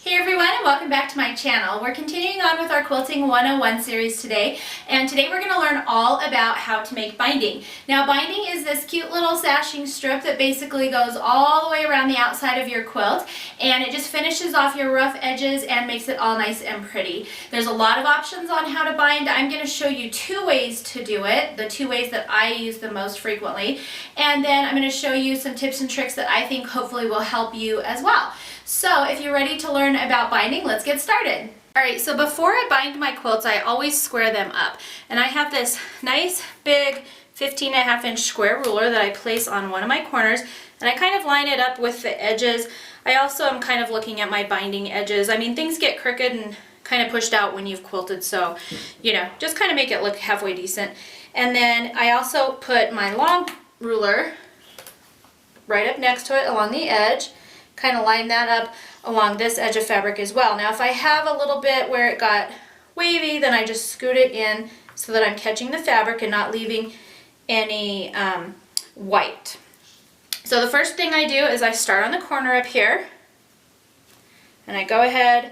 Hey everyone, and welcome back to my channel. We're continuing on with our Quilting 101 series today, and today we're going to learn all about how to make binding. Now binding is this cute little sashing strip that basically goes all the way around the outside of your quilt, and it just finishes off your rough edges and makes it all nice and pretty. There's a lot of options on how to bind. I'm going to show you two ways to do it, the two ways that I use the most frequently, and then I'm going to show you some tips and tricks that I think hopefully will help you as well. So if you're ready to learn about binding, let's get started. Alright, so before I bind my quilts, I always square them up. And I have this nice big 15.5-inch square ruler that I place on one of my corners, and I kind of line it up with the edges. I also am kind of looking at my binding edges. I mean, things get crooked and kind of pushed out when you've quilted, so, you know, just kind of make it look halfway decent. And then I also put my long ruler right up next to it along the edge. Kind of line that up along this edge of fabric as well. Now if I have a little bit where it got wavy, then I just scoot it in so that I'm catching the fabric and not leaving any white. So the first thing I do is I start on the corner up here, and I go ahead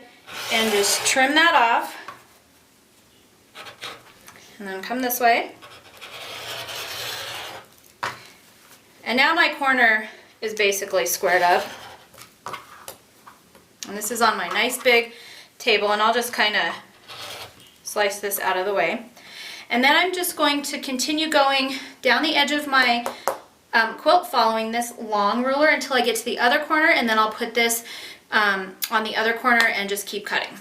and just trim that off, and then come this way. And now my corner is basically squared up. And this is on my nice big table, and I'll just kind of slice this out of the way. And then I'm just going to continue going down the edge of my quilt following this long ruler until I get to the other corner, and then I'll put this on the other corner and just keep cutting.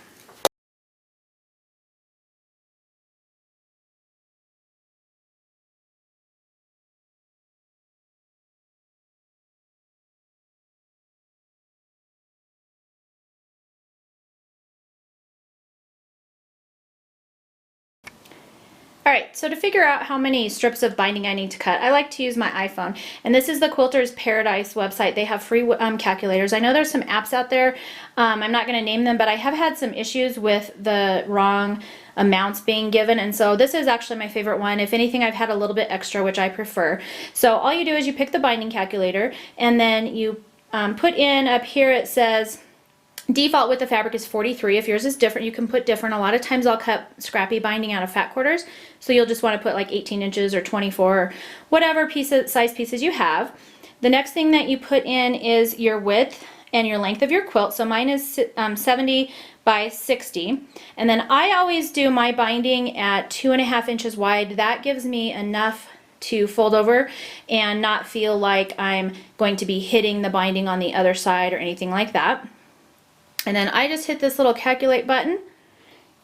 Alright, so to figure out how many strips of binding I need to cut, I like to use my iPhone. And this is the Quilter's Paradise website. They have free calculators. I know there's some apps out there. I'm not going to name them, but I have had some issues with the wrong amounts being given, and so this is actually my favorite one. If anything, I've had a little bit extra, which I prefer. So all you do is you pick the binding calculator, and then you put in up here, it says default width of fabric is 43. If yours is different, you can put different. A lot of times I'll cut scrappy binding out of fat quarters, so you'll just want to put like 18 inches or 24 or whatever size pieces you have. The next thing that you put in is your width and your length of your quilt. So mine is 70 by 60. And then I always do my binding at 2.5 inches wide. That gives me enough to fold over and not feel like I'm going to be hitting the binding on the other side or anything like that. And then I just hit this little calculate button,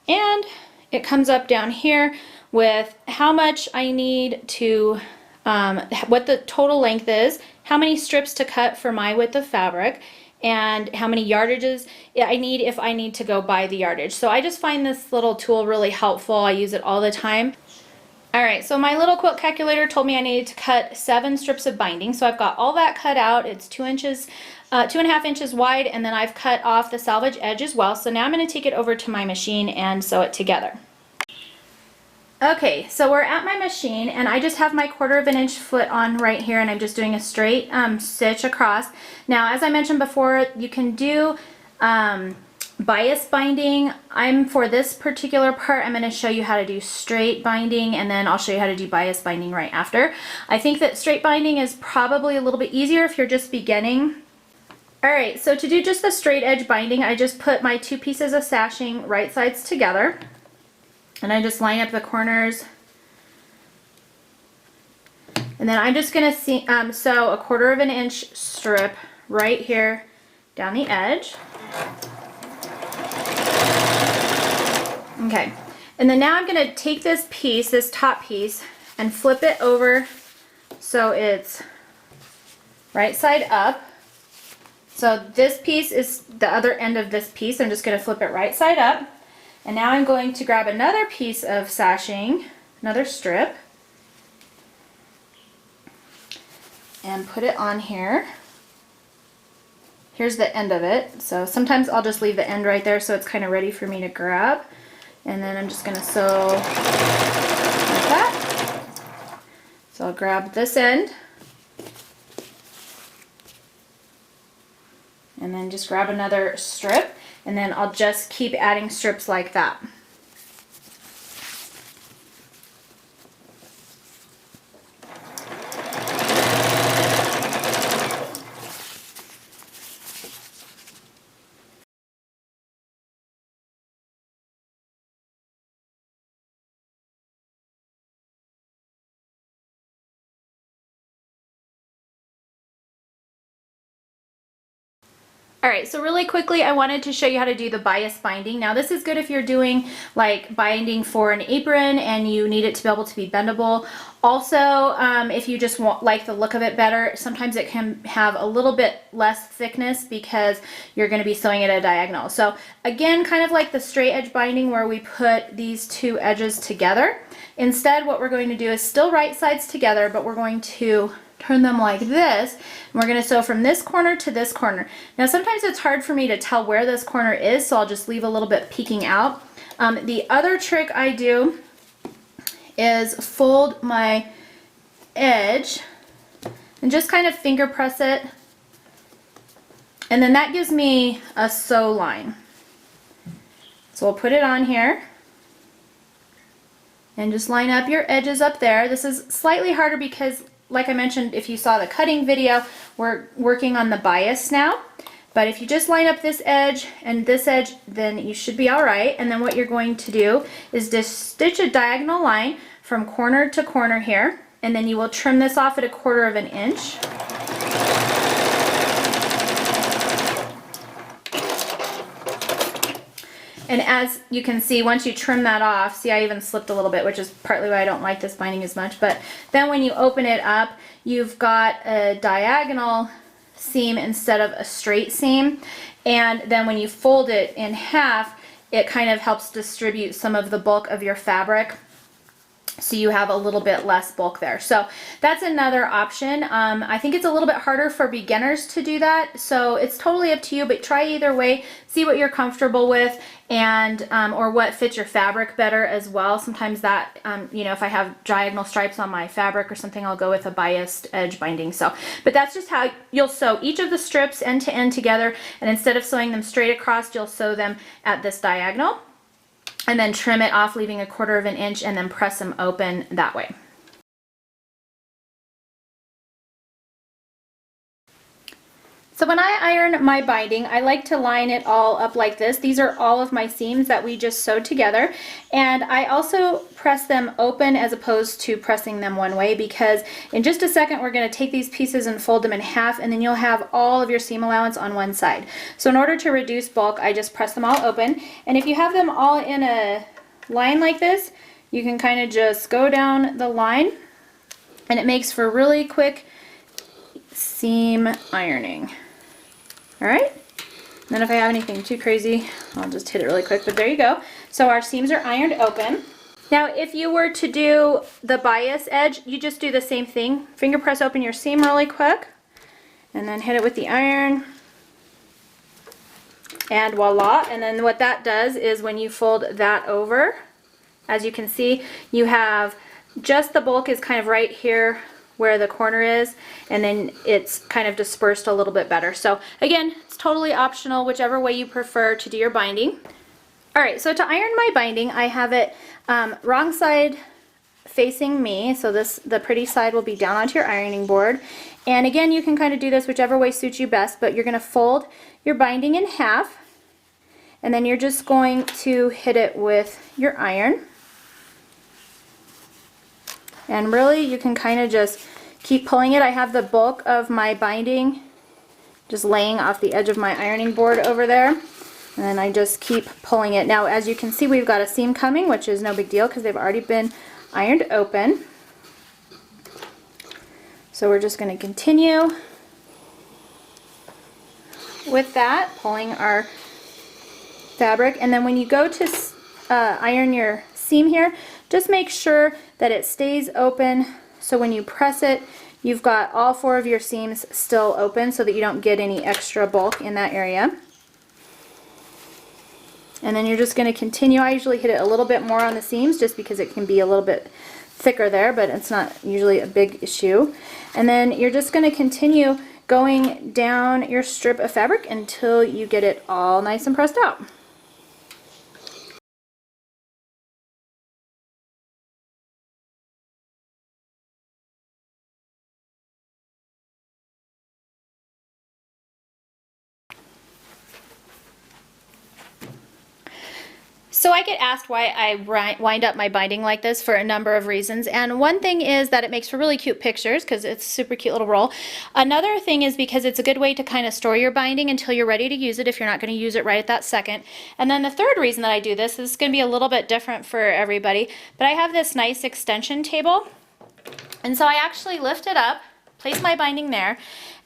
and it comes up down here with how much I need to, what the total length is, how many strips to cut for my width of fabric, and how many yardages I need if I need to go by the yardage. So I just find this little tool really helpful. I use it all the time. Alright, so my little quilt calculator told me I needed to cut 7 strips of binding, so I've got all that cut out. It's 2.5 inches wide, and then I've cut off the salvage edge as well. So now I'm going to take it over to my machine and sew it together. Okay, so we're at my machine, and I just have my 1/4 inch foot on right here, and I'm just doing a straight stitch across. Now, as I mentioned before, you can do bias binding. For this particular part, I'm going to show you how to do straight binding, and then I'll show you how to do bias binding right after. I think that straight binding is probably a little bit easier if you're just beginning. Alright, so to do just the straight edge binding, I just put my 2 pieces of sashing right sides together, and I just line up the corners, and then I'm just going to sew a 1/4 inch strip right here down the edge. Okay, and then now I'm going to take this piece, this top piece, and flip it over so it's right side up. So this piece is the other end of this piece. I'm just going to flip it right side up. And now I'm going to grab another piece of sashing, another strip, and put it on here. Here's the end of it. So sometimes I'll just leave the end right there so it's kind of ready for me to grab. And then I'm just going to sew like that. So I'll grab this end, and then just grab another strip. and then I'll just keep adding strips like that. Alright, so really quickly I wanted to show you how to do the bias binding. Now this is good if you're doing like binding for an apron and you need it to be able to be bendable. Also, if you just like the look of it better, sometimes it can have a little bit less thickness because you're going to be sewing it at a diagonal. So again, kind of like the straight edge binding where we put these two edges together. Instead, what we're going to do is still right sides together, but we're going to turn them like this, and we're going to sew from this corner to this corner. Now sometimes it's hard for me to tell where this corner is, so I'll just leave a little bit peeking out. The other trick I do is fold my edge and just kind of finger press it, and then that gives me a sew line. So we'll put it on here and just line up your edges up there. This is slightly harder because, like I mentioned, if you saw the cutting video, we're working on the bias now. But if you just line up this edge and this edge, then you should be all right. And then what you're going to do is just stitch a diagonal line from corner to corner here, and then you will trim this off at 1/4 of an inch. And as you can see, once you trim that off, see I even slipped a little bit, which is partly why I don't like this binding as much, but then when you open it up, you've got a diagonal seam instead of a straight seam, and then when you fold it in half, it kind of helps distribute some of the bulk of your fabric, so you have a little bit less bulk there. So that's another option. I think it's a little bit harder for beginners to do that, so it's totally up to you, but try either way, see what you're comfortable with, and or what fits your fabric better as well. Sometimes that, you know, if I have diagonal stripes on my fabric or something, I'll go with a biased edge binding. So, but that's just how you'll sew each of the strips end to end together, and instead of sewing them straight across, you'll sew them at this diagonal, and then trim it off, leaving 1/4 of an inch, and then press them open that way. So when I iron my binding, I like to line it all up like this. These are all of my seams that we just sewed together, and I also press them open as opposed to pressing them one way, because in just a second we're going to take these pieces and fold them in half, and then you'll have all of your seam allowance on one side. So in order to reduce bulk, I just press them all open, and if you have them all in a line like this, you can kind of just go down the line, and it makes for really quick seam ironing. Alright, then if I have anything too crazy, I'll just hit it really quick, but there you go. So our seams are ironed open. Now if you were to do the bias edge, you just do the same thing. Finger press open your seam really quick, and then hit it with the iron, and voila. And then what that does is when you fold that over, as you can see, you have just the bulk is kind of right here where the corner is, and then it's kind of dispersed a little bit better. So again, it's totally optional, whichever way you prefer to do your binding. Alright, so to iron my binding, I have it wrong side facing me, so the pretty side will be down onto your ironing board. And again, you can kind of do this whichever way suits you best, but you're going to fold your binding in half, and then you're just going to hit it with your iron. And really, you can kind of just keep pulling it. I have the bulk of my binding just laying off the edge of my ironing board over there. And then I just keep pulling it. Now, as you can see, we've got a seam coming, which is no big deal because they've already been ironed open. So we're just going to continue with that, pulling our fabric. And then when you go to iron your seam here, just make sure that it stays open, so when you press it, you've got all 4 of your seams still open so that you don't get any extra bulk in that area. And then you're just going to continue. I usually hit it a little bit more on the seams just because it can be a little bit thicker there, but it's not usually a big issue. And then you're just going to continue going down your strip of fabric until you get it all nice and pressed out. So I get asked why I wind up my binding like this for a number of reasons, and one thing is that it makes for really cute pictures because it's a super cute little roll. Another thing is because it's a good way to kind of store your binding until you're ready to use it if you're not going to use it right at that second. And then the third reason that I do this is going to be a little bit different for everybody, but I have this nice extension table, and so I actually lift it up, place my binding there,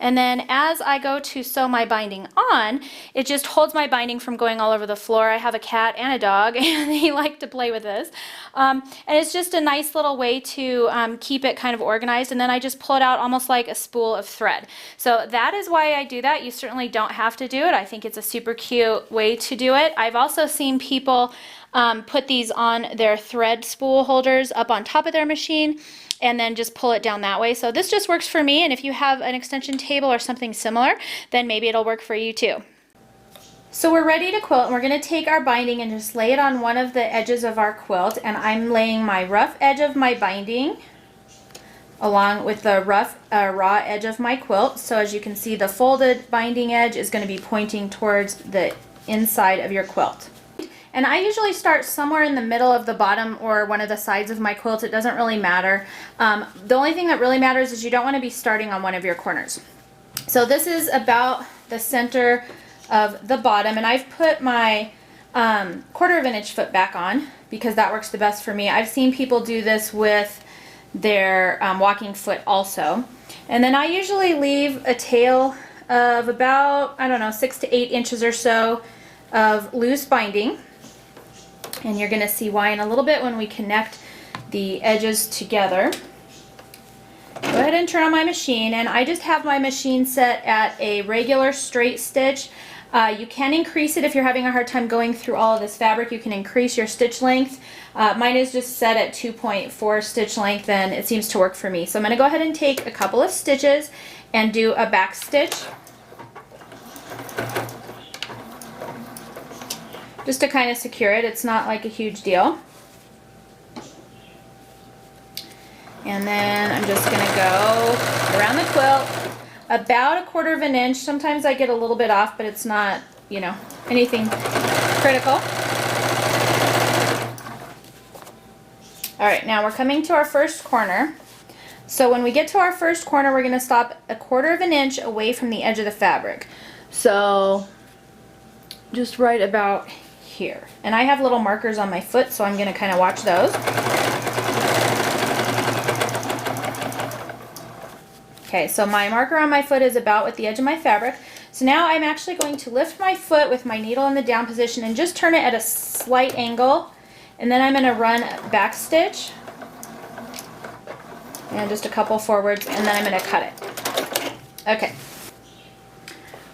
and then as I go to sew my binding on, it just holds my binding from going all over the floor. I have a cat and a dog, and they like to play with this. And it's just a nice little way to keep it kind of organized, and then I just pull it out almost like a spool of thread. So that is why I do that. You certainly don't have to do it. I think it's a super cute way to do it. I've also seen people put these on their thread spool holders up on top of their machine and then just pull it down that way. So this just works for me, and if you have an extension table or something similar, then maybe it'll work for you too. So we're ready to quilt, and we're going to take our binding and just lay it on one of the edges of our quilt, and I'm laying my rough edge of my binding along with the rough raw edge of my quilt. So as you can see, the folded binding edge is going to be pointing towards the inside of your quilt. And I usually start somewhere in the middle of the bottom or one of the sides of my quilt. It doesn't really matter. The only thing that really matters is you don't want to be starting on one of your corners. So this is about the center of the bottom, and I've put my 1/4 of an inch foot back on because that works the best for me. I've seen people do this with their walking foot also. And then I usually leave a tail of about, I don't know, 6 to 8 inches or so of loose binding. And you're going to see why in a little bit when we connect the edges together. Go ahead and turn on my machine, and I just have my machine set at a regular straight stitch. You can increase it if you're having a hard time going through all of this fabric. You can increase your stitch length. Mine is just set at 2.4 stitch length, and it seems to work for me. So I'm going to go ahead and take a couple of stitches and do a back stitch, just to kind of secure it. It's not like a huge deal. And then I'm just going to go around the quilt about 1/4 of an inch. Sometimes I get a little bit off, but it's not, you know, anything critical. All right, now we're coming to our first corner. So when we get to our first corner, we're going to stop 1/4 of an inch away from the edge of the fabric. So just right about here. And I have little markers on my foot, so I'm going to kind of watch those. Okay, so my marker on my foot is about with the edge of my fabric. So now I'm actually going to lift my foot with my needle in the down position and just turn it at a slight angle. And then I'm going to run a back stitch and just a couple forwards, and then I'm going to cut it. Okay.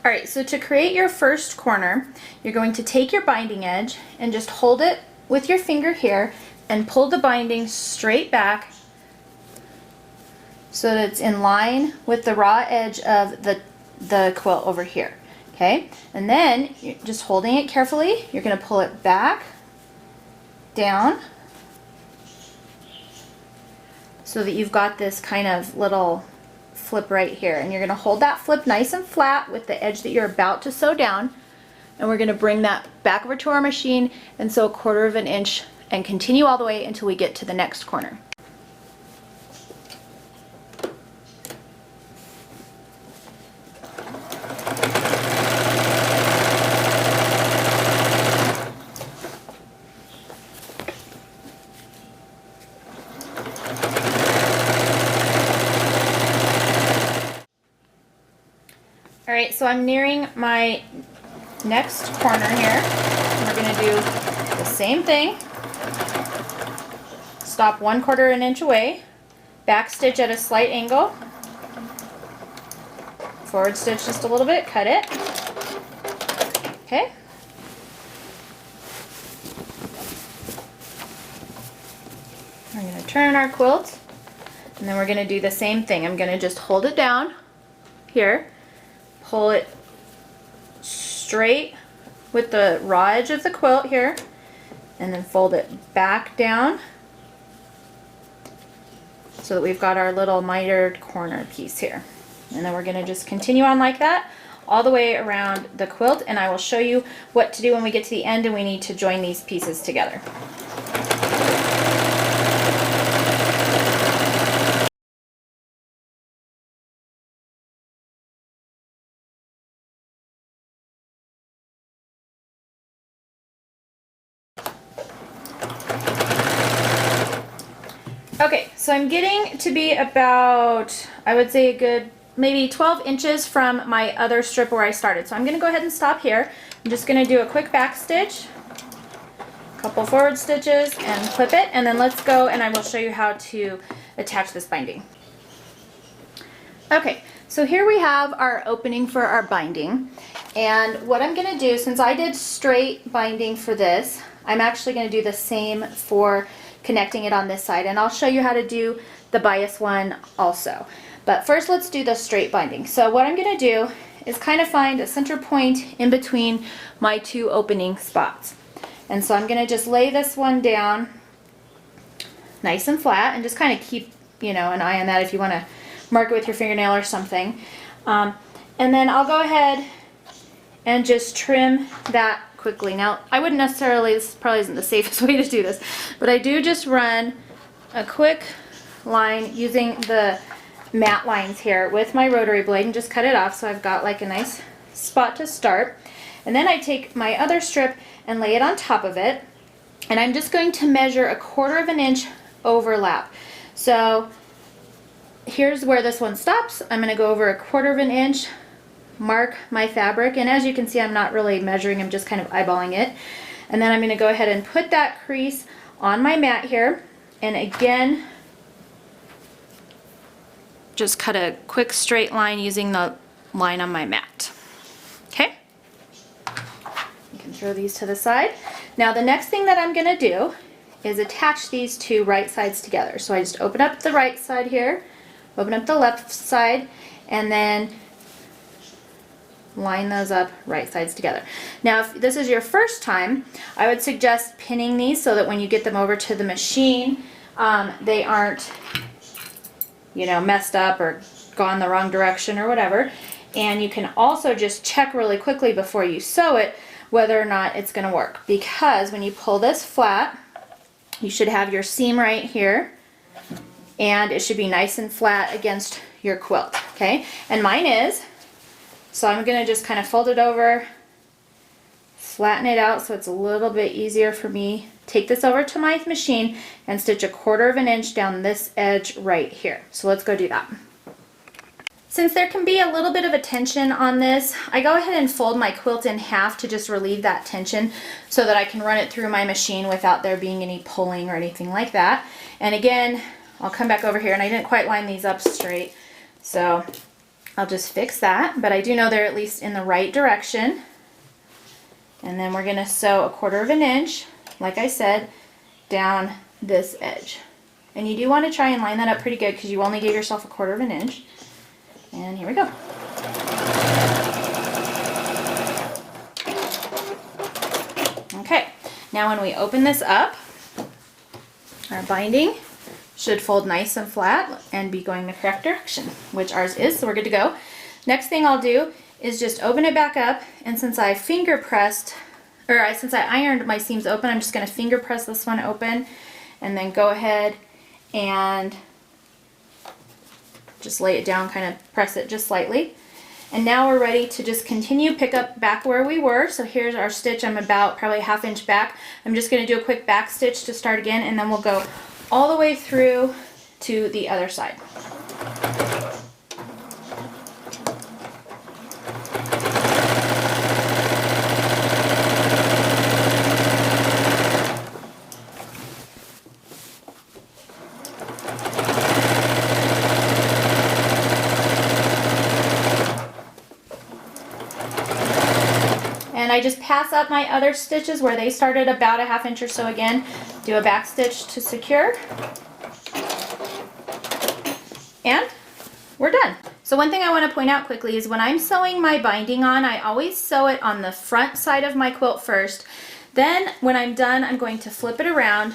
All right, so to create your first corner, you're going to take your binding edge and just hold it with your finger here and pull the binding straight back so that it's in line with the raw edge of the quilt over here. Okay, and then you're just holding it carefully. You're going to pull it back, down, so that you've got this kind of little flip right here. And you're going to hold that flip nice and flat with the edge that you're about to sew down. And we're going to bring that back over to our machine and sew 1/4 of an inch and continue all the way until we get to the next corner. Alright, so I'm nearing my next corner here. We're going to do the same thing. Stop 1/4 an inch away, back stitch at a slight angle, forward stitch just a little bit, cut it. Okay. We're going to turn our quilt, and then we're going to do the same thing. I'm going to just hold it down here pull it straight with the raw edge of the quilt here, and then fold it back down so that we've got our little mitered corner piece here. And then we're going to just continue on like that all the way around the quilt, and I will show you what to do when we get to the end and we need to join these pieces together. Okay, so I'm getting to be about, I would say a good maybe 12 inches from my other strip where I started. So I'm going to go ahead and stop here. I'm just going to do a quick back stitch, a couple forward stitches, and clip it, and then let's go and I will show you how to attach this binding. Okay, so here we have our opening for our binding, and what I'm going to do, since I did straight binding for this, I'm actually going to do the same for connecting it on this side, and I'll show you how to do the bias one also. But first let's do the straight binding. So what I'm going to do is kind of find a center point in between my two opening spots. And so I'm going to just lay this one down nice and flat, and just kind of keep, you know, an eye on that if you want to mark it with your fingernail or something. And then I'll go ahead and just trim that quickly. Now, I wouldn't necessarily, this probably isn't the safest way to do this, but I do just run a quick line using the mat lines here with my rotary blade and just cut it off so I've got like a nice spot to start. And then I take my other strip and lay it on top of it, and I'm just going to measure 1/4 of an inch overlap. So here's where this one stops. I'm going to go over 1/4 of an inch, mark my fabric, and as you can see I'm not really measuring, I'm just kind of eyeballing it. And then I'm going to go ahead and put that crease on my mat here, and again just cut a quick straight line using the line on my mat. Okay, you can throw these to the side. Now the next thing that I'm going to do is attach these two right sides together. So I just open up the right side here, open up the left side, and then line those up right sides together. Now if this is your first time, I would suggest pinning these so that when you get them over to the machine, they aren't, you know, messed up or gone the wrong direction or whatever. And you can also just check really quickly before you sew it whether or not it's going to work, because when you pull this flat, you should have your seam right here, and it should be nice and flat against your quilt. Okay, and mine is. So I'm going to just kind of fold it over, flatten it out so it's a little bit easier for me. Take this over to my machine and stitch 1/4 of an inch down this edge right here. So let's go do that. Since there can be a little bit of a tension on this, I go ahead and fold my quilt in half to just relieve that tension so that I can run it through my machine without there being any pulling or anything like that. And again, I'll come back over here, and I didn't quite line these up straight, so I'll just fix that, but I do know they're at least in the right direction. And then we're going to sew 1/4 of an inch, like I said, down this edge. And you do want to try and line that up pretty good because you only gave yourself 1/4 of an inch. And here we go. Okay, now when we open this up, our binding should fold nice and flat and be going the correct direction, which ours is, so we're good to go. Next thing I'll do is just open it back up, and since I since I ironed my seams open, I'm just going to finger press this one open, and then go ahead and just lay it down, kind of press it just slightly. And now we're ready to just continue, pick up back where we were. So here's our stitch. I'm about probably 1/2 inch back. I'm just going to do a quick back stitch to start again, and then we'll go all the way through to the other side. And I just pass up my other stitches where they started about 1/2 inch or so again, do a back stitch to secure, and we're done. So one thing I want to point out quickly is when I'm sewing my binding on, I always sew it on the front side of my quilt first. Then when I'm done, I'm going to flip it around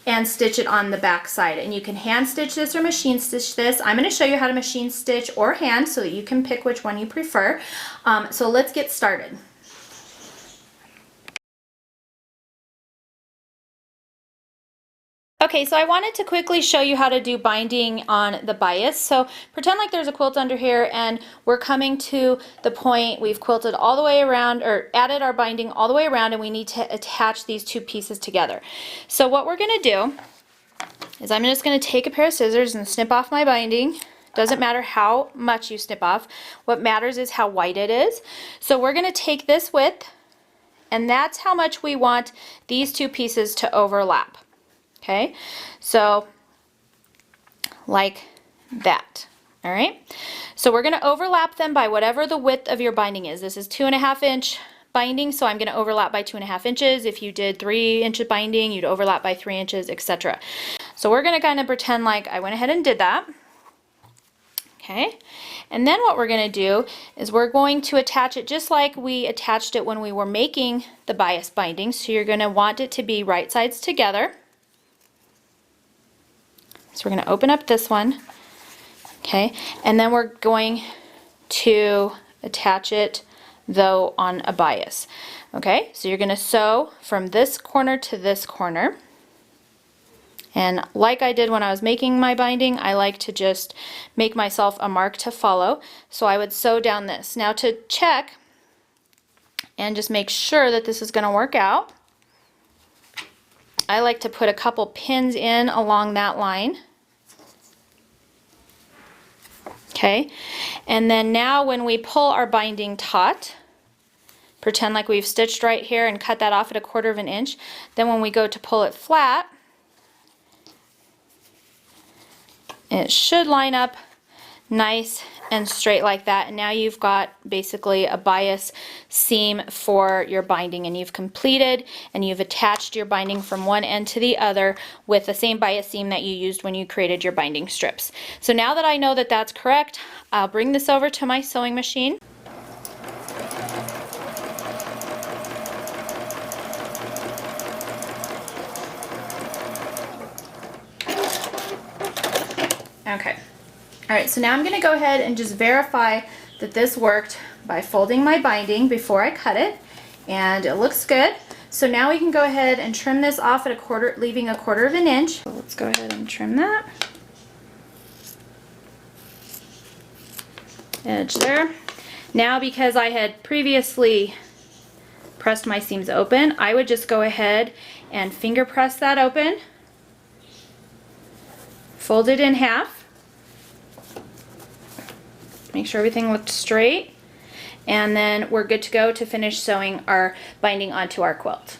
and stitch it on the back side. And you can hand stitch this or machine stitch this. I'm going to show you how to machine stitch or hand so that you can pick which one you prefer. So let's get started. Okay, so I wanted to quickly show you how to do binding on the bias. So pretend like there's a quilt under here and we're coming to the point we've quilted all the way around or added our binding all the way around, and we need to attach these two pieces together. So what we're going to do is I'm just going to take a pair of scissors and snip off my binding. Doesn't matter how much you snip off. What matters is how white it is. So we're going to take this width, and that's how much we want these two pieces to overlap. Okay, so like that. All right, so we're going to overlap them by whatever the width of your binding is. This is 2.5 inch binding, so I'm going to overlap by 2.5 inches. If you did 3 inch binding, you'd overlap by 3 inches, etc. So we're going to kind of pretend like I went ahead and did that. Okay, and then what we're going to do is we're going to attach it just like we attached it when we were making the bias binding. So you're going to want it to be right sides together. So we're going to open up this one, okay, and then we're going to attach it though on a bias. Okay, so you're going to sew from this corner to this corner, and like I did when I was making my binding, I like to just make myself a mark to follow. So I would sew down this. Now to check and just make sure that this is going to work out, I like to put a couple pins in along that line. Okay, and then now when we pull our binding taut, pretend like we've stitched right here and cut that off at 1/4 inch. Then when we go to pull it flat, it should line up nice and straight like that, and now you've got basically a bias seam for your binding, and you've completed and you've attached your binding from one end to the other with the same bias seam that you used when you created your binding strips. So now that I know that that's correct, I'll bring this over to my sewing machine. Okay. Alright, so now I'm going to go ahead and just verify that this worked by folding my binding before I cut it, and it looks good. So now we can go ahead and trim this off at leaving 1/4 inch. So let's go ahead and trim that edge there. Now, because I had previously pressed my seams open, I would just go ahead and finger press that open, fold it in half, make sure everything looked straight, and then we're good to go to finish sewing our binding onto our quilt.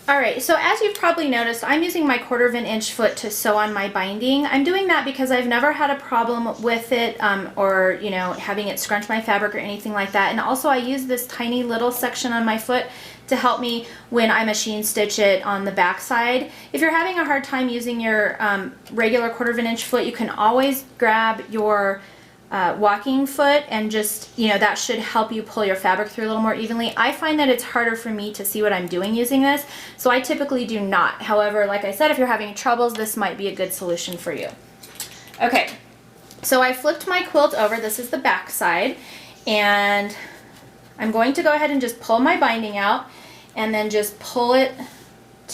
Alright, so as you've probably noticed, I'm using my 1/4 inch foot to sew on my binding. I'm doing that because I've never had a problem with it or, you know, having it scrunch my fabric or anything like that. And also I use this tiny little section on my foot to help me when I machine stitch it on the back side. If you're having a hard time using your regular 1/4 inch foot, you can always grab your walking foot and just, you know, that should help you pull your fabric through a little more evenly. I find that it's harder for me to see what I'm doing using this, so I typically do not. However, like I said, if you're having troubles, this might be a good solution for you. Okay, so I flipped my quilt over. This is the back side, and I'm going to go ahead and just pull my binding out and then just pull it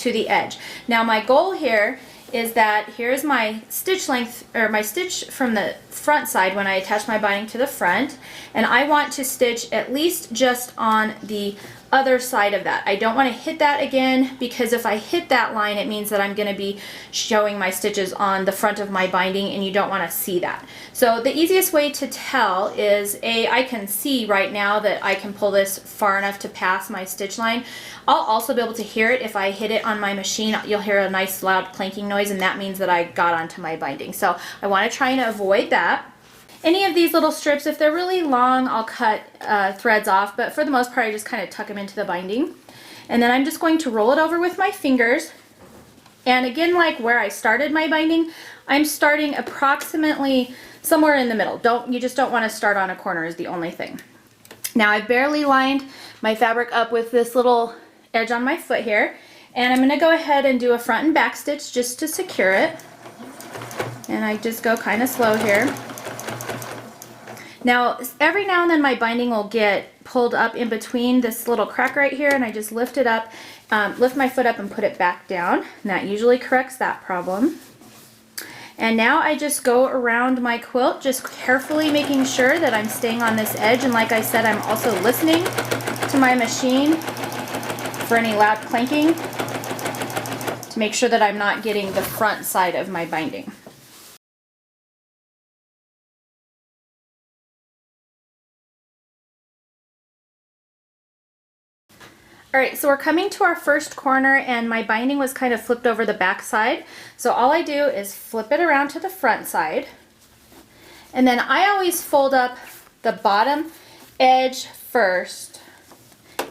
to the edge. Now my goal here is that here's my stitch length, or my stitch from the front side when I attach my binding to the front, and I want to stitch at least just on the other side of that. I don't want to hit that again, because if I hit that line, it means that I'm going to be showing my stitches on the front of my binding, and you don't want to see that. So the easiest way to tell is, I can see right now that I can pull this far enough to pass my stitch line. I'll also be able to hear it if I hit it on my machine. You'll hear a nice loud clanking noise, and that means that I got onto my binding. So I want to try and avoid that. Any of these little strips, if they're really long, I'll cut threads off, but for the most part I just kind of tuck them into the binding. And then I'm just going to roll it over with my fingers And again, like where I started my binding, I'm starting approximately somewhere in the middle. You just don't want to start on a corner is the only thing. Now I've barely lined my fabric up with this little edge on my foot here, and I'm going to go ahead and do a front and back stitch just to secure it. And I just go kind of slow here. Now every now and then my binding will get pulled up in between this little crack right here, and I just lift it up, lift my foot up and put it back down, and that usually corrects that problem. And now I just go around my quilt, just carefully making sure that I'm staying on this edge, and like I said, I'm also listening to my machine for any loud clanking to make sure that I'm not getting the front side of my binding. Alright, so we're coming to our first corner, and my binding was kind of flipped over the back side. So all I do is flip it around to the front side, and then I always fold up the bottom edge first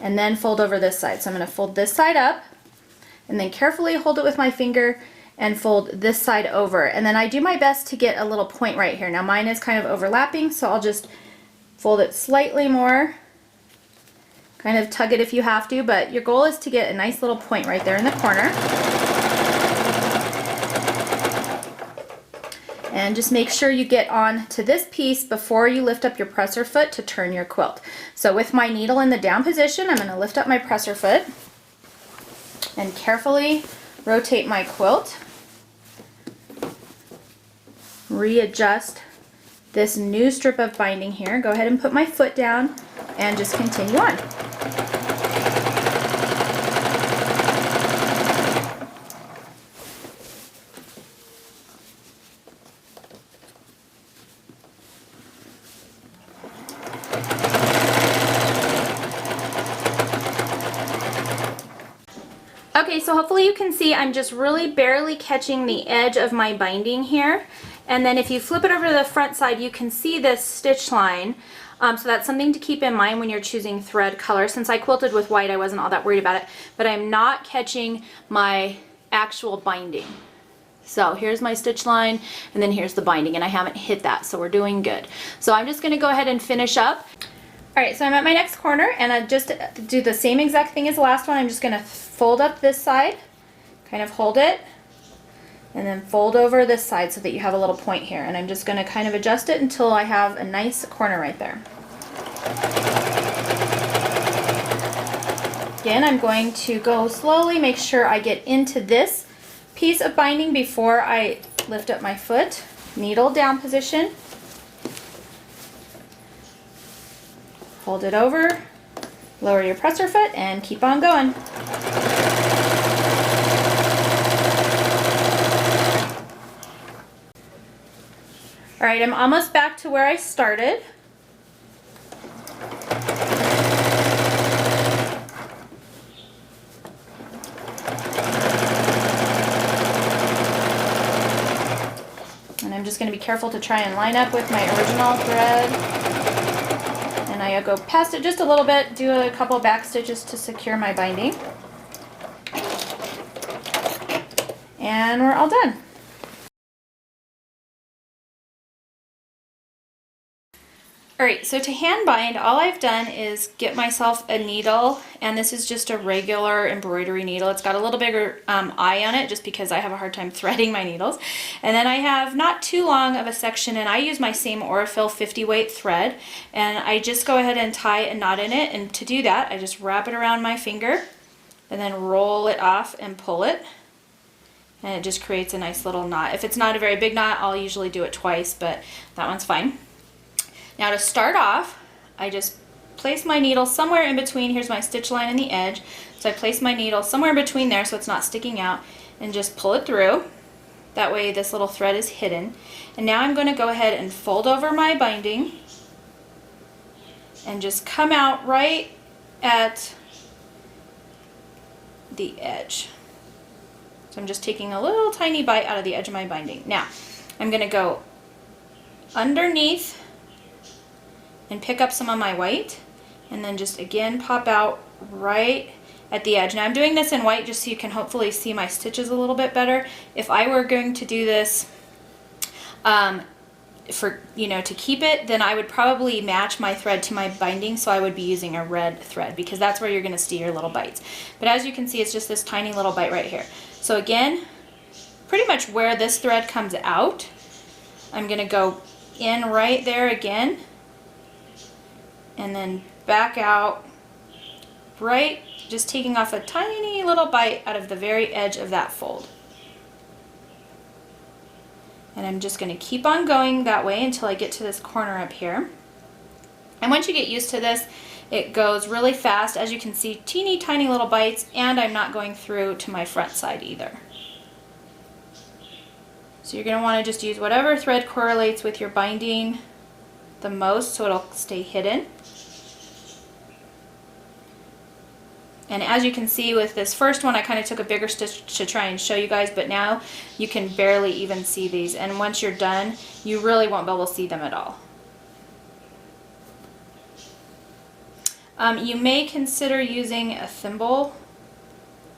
and then fold over this side. So I'm going to fold this side up and then carefully hold it with my finger and fold this side over. And then I do my best to get a little point right here. Now mine is kind of overlapping, so I'll just fold it slightly more. Kind of tug it if you have to, but your goal is to get a nice little point right there in the corner. And just make sure you get on to this piece before you lift up your presser foot to turn your quilt. So with my needle in the down position, I'm going to lift up my presser foot and carefully rotate my quilt. Readjust this new strip of binding here. Go ahead and put my foot down and just continue on. Okay, so hopefully you can see I'm just really barely catching the edge of my binding here. And then if you flip it over to the front side, you can see this stitch line. So that's something to keep in mind when you're choosing thread color. Since I quilted with white, I wasn't all that worried about it, but I'm not catching my actual binding. So here's my stitch line, and then here's the binding, and I haven't hit that, so we're doing good. So I'm just gonna go ahead and finish up. All right, so I'm at my next corner, and I just do the same exact thing as the last one. I'm just gonna fold up this side, kind of hold it, and then fold over this side so that you have a little point here. And I'm just going to kind of adjust it until I have a nice corner right there. Again, I'm going to go slowly, make sure I get into this piece of binding before I lift up my foot. Needle down position. Fold it over, lower your presser foot, and keep on going. Alright, I'm almost back to where I started. And I'm just going to be careful to try and line up with my original thread. And I go past it just a little bit, do a couple back stitches to secure my binding. And we're all done. Alright, so to hand bind, all I've done is get myself a needle, and this is just a regular embroidery needle. It's got a little bigger eye on it just because I have a hard time threading my needles. And then I have not too long of a section, and I use my same Aurifil 50 weight thread, and I just go ahead and tie a knot in it. And to do that, I just wrap it around my finger and then roll it off and pull it. And it just creates a nice little knot. If it's not a very big knot, I'll usually do it twice, but that one's fine. Now to start off, I just place my needle somewhere in between. Here's my stitch line and the edge. So I place my needle somewhere in between there so it's not sticking out, and just pull it through. That way this little thread is hidden. And now I'm going to go ahead and fold over my binding and just come out right at the edge. So I'm just taking a little tiny bite out of the edge of my binding. Now I'm going to go underneath and pick up some of my white, and then just again pop out right at the edge. Now I'm doing this in white just so you can hopefully see my stitches a little bit better. If I were going to do this for, you know, to keep it, then I would probably match my thread to my binding, so I would be using a red thread because that's where you're going to see your little bites. But as you can see, it's just this tiny little bite right here. So again, pretty much where this thread comes out, I'm going to go in right there again and then back out, right, just taking off a tiny little bite out of the very edge of that fold. And I'm just going to keep on going that way until I get to this corner up here. And once you get used to this, it goes really fast. As you can see, teeny tiny little bites, and I'm not going through to my front side either. So you're going to want to just use whatever thread correlates with your binding the most so it'll stay hidden. And as you can see with this first one, I kind of took a bigger stitch to try and show you guys, but now you can barely even see these. And once you're done, you really won't be able to see them at all. You may consider using a thimble.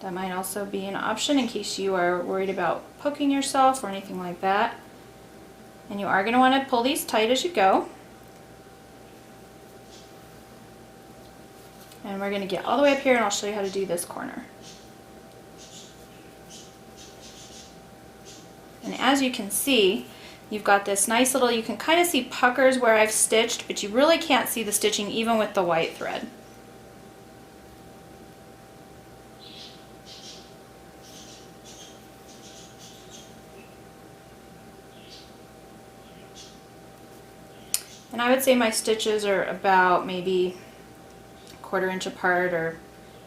That might also be an option in case you are worried about poking yourself or anything like that. And you are going to want to pull these tight as you go. And we're going to get all the way up here and I'll show you how to do this corner. And as you can see, you've got this nice little, you can kind of see puckers where I've stitched, but you really can't see the stitching even with the white thread. And I would say my stitches are about maybe 1/4 inch apart, or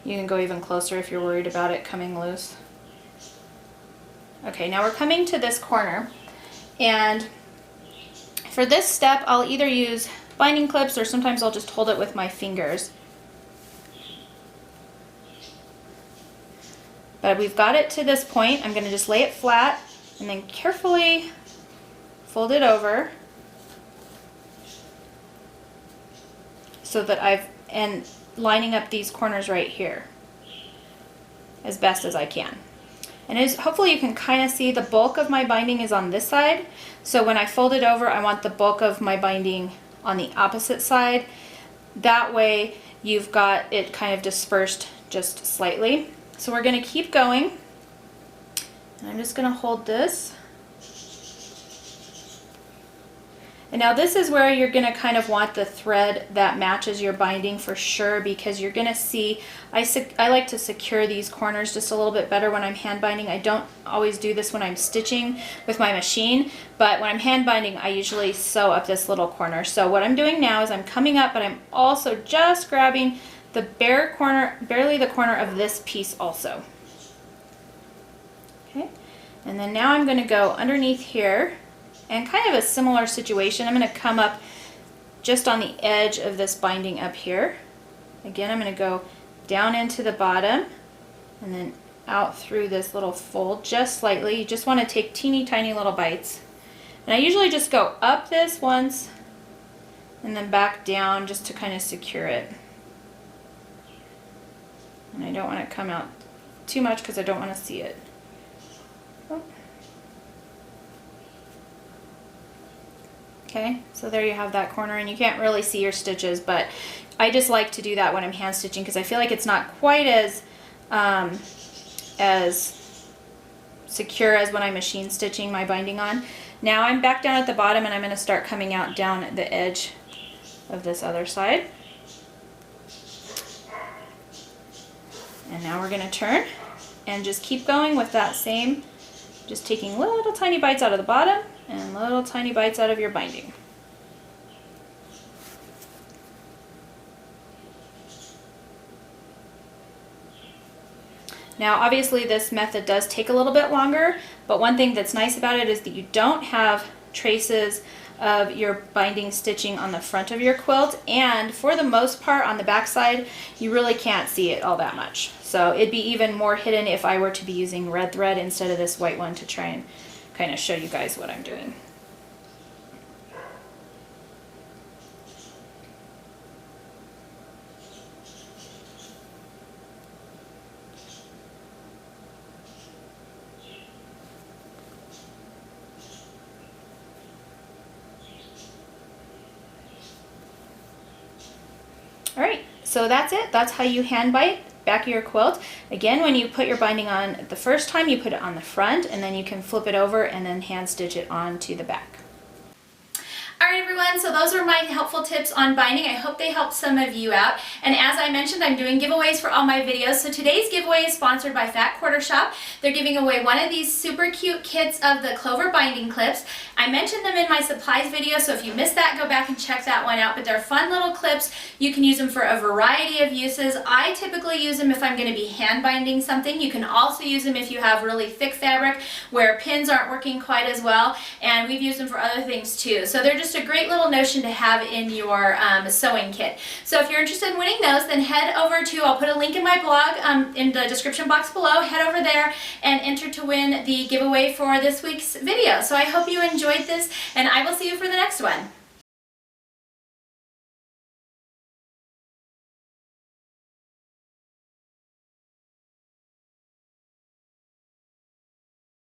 you can go even closer if you're worried about it coming loose. Okay, now we're coming to this corner, and for this step I'll either use binding clips or sometimes I'll just hold it with my fingers. But we've got it to this point. I'm going to just lay it flat and then carefully fold it over so that and lining up these corners right here as best as I can. And hopefully you can kind of see the bulk of my binding is on this side. So when I fold it over, I want the bulk of my binding on the opposite side. That way you've got it kind of dispersed just slightly. So we're going to keep going. And I'm just going to hold this. And now this is where you're going to kind of want the thread that matches your binding for sure, because you're going to see, I like to secure these corners just a little bit better when I'm hand binding. I don't always do this when I'm stitching with my machine, but when I'm hand binding I usually sew up this little corner. So what I'm doing now is I'm coming up, but I'm also just grabbing the bare corner, barely the corner of this piece also. Okay, and then now I'm going to go underneath here. And kind of a similar situation, I'm going to come up just on the edge of this binding up here. Again, I'm going to go down into the bottom and then out through this little fold just slightly. You just want to take teeny tiny little bites. And I usually just go up this once and then back down just to kind of secure it. And I don't want to come out too much because I don't want to see it. Okay, so there you have that corner, and you can't really see your stitches, but I just like to do that when I'm hand stitching because I feel like it's not quite as secure as when I'm machine stitching my binding on. Now I'm back down at the bottom and I'm going to start coming out down at the edge of this other side. And now we're going to turn and just keep going with that same, just taking little tiny bites out of the bottom and little tiny bites out of your binding. Now obviously this method does take a little bit longer, but one thing that's nice about it is that you don't have traces of your binding stitching on the front of your quilt, and for the most part on the back side you really can't see it all that much. So it'd be even more hidden if I were to be using red thread instead of this white one to try and kind of show you guys what I'm doing. All right, so that's it. That's how you hand bind back of your quilt. Again, when you put your binding on the first time, you put it on the front, and then you can flip it over and then hand stitch it onto the back. Alright everyone, so those were my helpful tips on binding. I hope they helped some of you out. And as I mentioned, I'm doing giveaways for all my videos. So today's giveaway is sponsored by Fat Quarter Shop. They're giving away one of these super cute kits of the Clover binding clips. I mentioned them in my supplies video, so if you missed that, go back and check that one out. But they're fun little clips. You can use them for a variety of uses. I typically use them if I'm going to be hand binding something. You can also use them if you have really thick fabric where pins aren't working quite as well. And we've used them for other things too. So they're just a great little notion to have in your sewing kit. So if you're interested in winning those, then head over to, I'll put a link in my blog in the description box below. Head over there and enter to win the giveaway for this week's video. So I hope you enjoyed this, and I will see you for the next one.